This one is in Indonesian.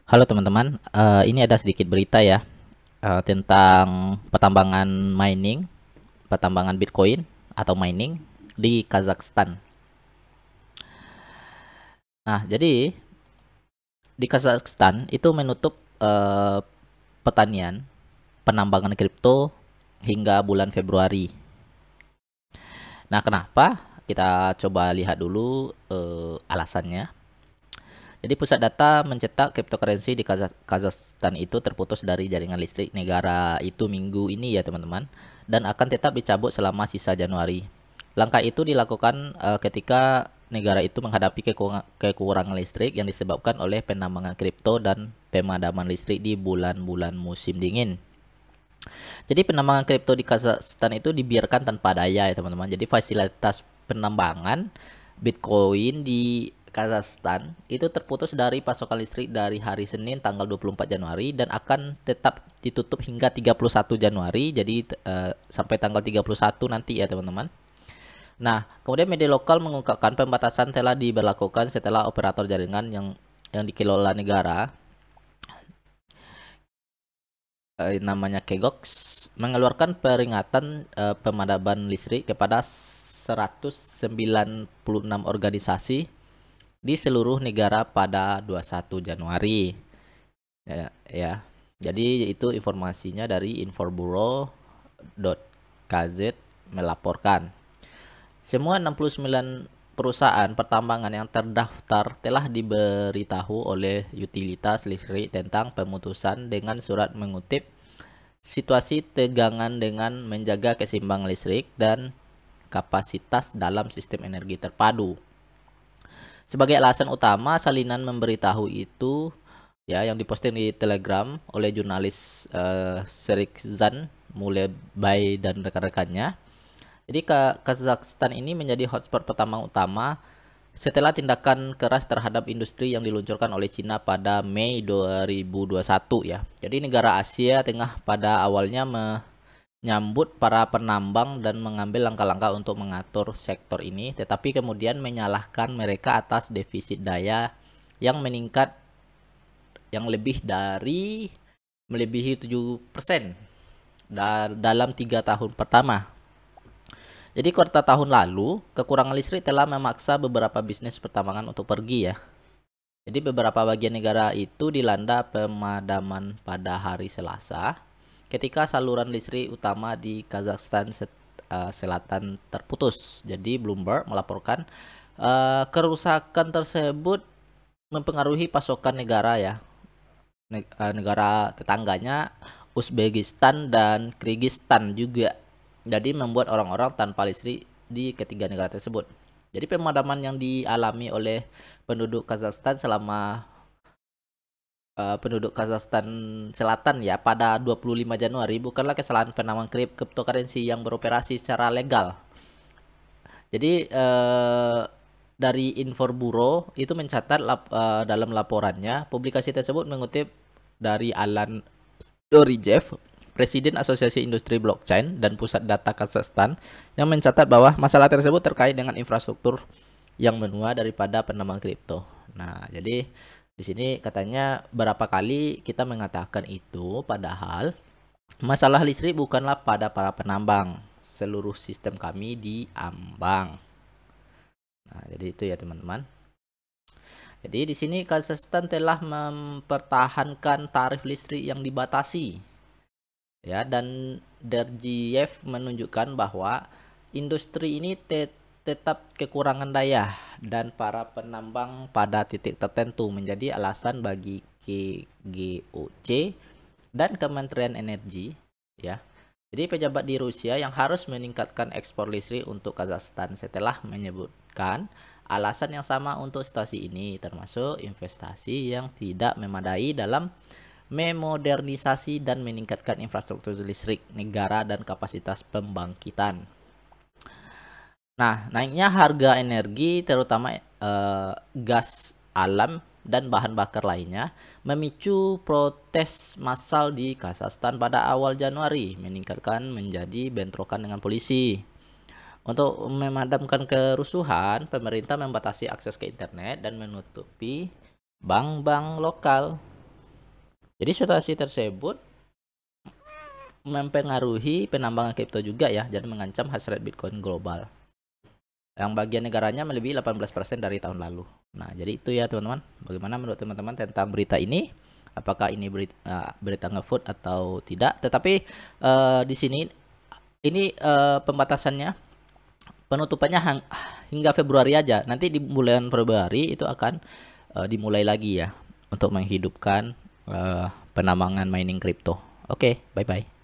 Halo teman-teman, ini ada sedikit berita ya tentang pertambangan Bitcoin atau mining di Kazakhstan. Nah, jadi di Kazakhstan itu menutup pertanian penambangan kripto hingga bulan Februari. Nah, kenapa? Kita coba lihat dulu alasannya. Jadi pusat data mencetak cryptocurrency di Kazakhstan itu terputus dari jaringan listrik negara itu minggu ini ya teman-teman, dan akan tetap dicabut selama sisa Januari. Langkah itu dilakukan ketika negara itu menghadapi kekurangan listrik yang disebabkan oleh penambangan kripto dan pemadaman listrik di bulan-bulan musim dingin. Jadi penambangan kripto di Kazakhstan itu dibiarkan tanpa daya ya teman-teman. Jadi fasilitas penambangan Bitcoin di Kazakhstan itu terputus dari pasokan listrik dari hari Senin tanggal 24 Januari dan akan tetap ditutup hingga 31 Januari. Jadi sampai tanggal 31 nanti ya teman-teman. Nah, kemudian media lokal mengungkapkan pembatasan telah diberlakukan setelah operator jaringan yang dikelola negara namanya Kegox mengeluarkan peringatan pemadaman listrik kepada 196 organisasi di seluruh negara pada 21 Januari. Ya. Jadi itu informasinya dari inforbureau.kz melaporkan. Semua 69 perusahaan pertambangan yang terdaftar telah diberitahu oleh utilitas listrik tentang pemutusan dengan surat mengutip situasi tegangan dengan menjaga keseimbangan listrik dan kapasitas dalam sistem energi terpadu. Sebagai alasan utama, salinan memberitahu itu ya yang diposting di Telegram oleh jurnalis Serikzan Mulebay dan rekan-rekannya. Jadi Kazakhstan ini menjadi hotspot pertama utama setelah tindakan keras terhadap industri yang diluncurkan oleh Cina pada Mei 2021 ya. Jadi negara Asia Tengah pada awalnya menyambut para penambang dan mengambil langkah-langkah untuk mengatur sektor ini, tetapi kemudian menyalahkan mereka atas defisit daya yang meningkat yang melebihi 7% dalam 3 tahun pertama. Jadi kuartal tahun lalu, kekurangan listrik telah memaksa beberapa bisnis pertambangan untuk pergi ya. Jadi beberapa bagian negara itu dilanda pemadaman pada hari Selasa ketika saluran listrik utama di Kazakhstan selatan terputus. Jadi Bloomberg melaporkan kerusakan tersebut mempengaruhi pasokan negara ya. Negara tetangganya Uzbekistan dan Kyrgyzstan juga. Jadi membuat orang-orang tanpa listrik di ketiga negara tersebut. Jadi pemadaman yang dialami oleh penduduk Kazakhstan penduduk Kazakhstan Selatan ya pada 25 Januari bukanlah kesalahan penambangan cryptocurrency yang beroperasi secara legal. Jadi dari Inforbureau itu mencatat dalam laporannya, publikasi tersebut mengutip dari Alan Dorijev, Presiden Asosiasi Industri Blockchain dan Pusat Data Kazakhstan, yang mencatat bahwa masalah tersebut terkait dengan infrastruktur yang menua daripada penambangan kripto. Nah, jadi di sini katanya berapa kali kita mengatakan itu, padahal masalah listrik bukanlah pada para penambang. Seluruh sistem kami diambang. Nah, jadi itu ya teman-teman. Jadi di sini Kazakhstan telah mempertahankan tarif listrik yang dibatasi. Ya, dan Derjiev menunjukkan bahwa industri ini tetap kekurangan daya dan para penambang pada titik tertentu menjadi alasan bagi KGOC dan Kementerian Energi ya. Jadi pejabat di Rusia yang harus meningkatkan ekspor listrik untuk Kazakhstan setelah menyebutkan alasan yang sama untuk situasi ini, termasuk investasi yang tidak memadai dalam memodernisasi dan meningkatkan infrastruktur listrik negara dan kapasitas pembangkitan. Nah, naiknya harga energi terutama gas alam dan bahan bakar lainnya memicu protes massal di Kazakhstan pada awal Januari, meningkatkan menjadi bentrokan dengan polisi. Untuk memadamkan kerusuhan, pemerintah membatasi akses ke internet dan menutupi bank-bank lokal. Jadi situasi tersebut mempengaruhi penambangan kripto juga ya, jadi mengancam hash rate Bitcoin global. Yang bagian negaranya melebihi 18% dari tahun lalu. Nah, jadi itu ya teman-teman. Bagaimana menurut teman-teman tentang berita ini? Apakah ini berita ngefood atau tidak? Tetapi di sini ini pembatasannya, penutupannya hingga Februari aja. Nanti di bulan Februari itu akan dimulai lagi ya untuk menghidupkan penambangan mining kripto. Oke, bye-bye.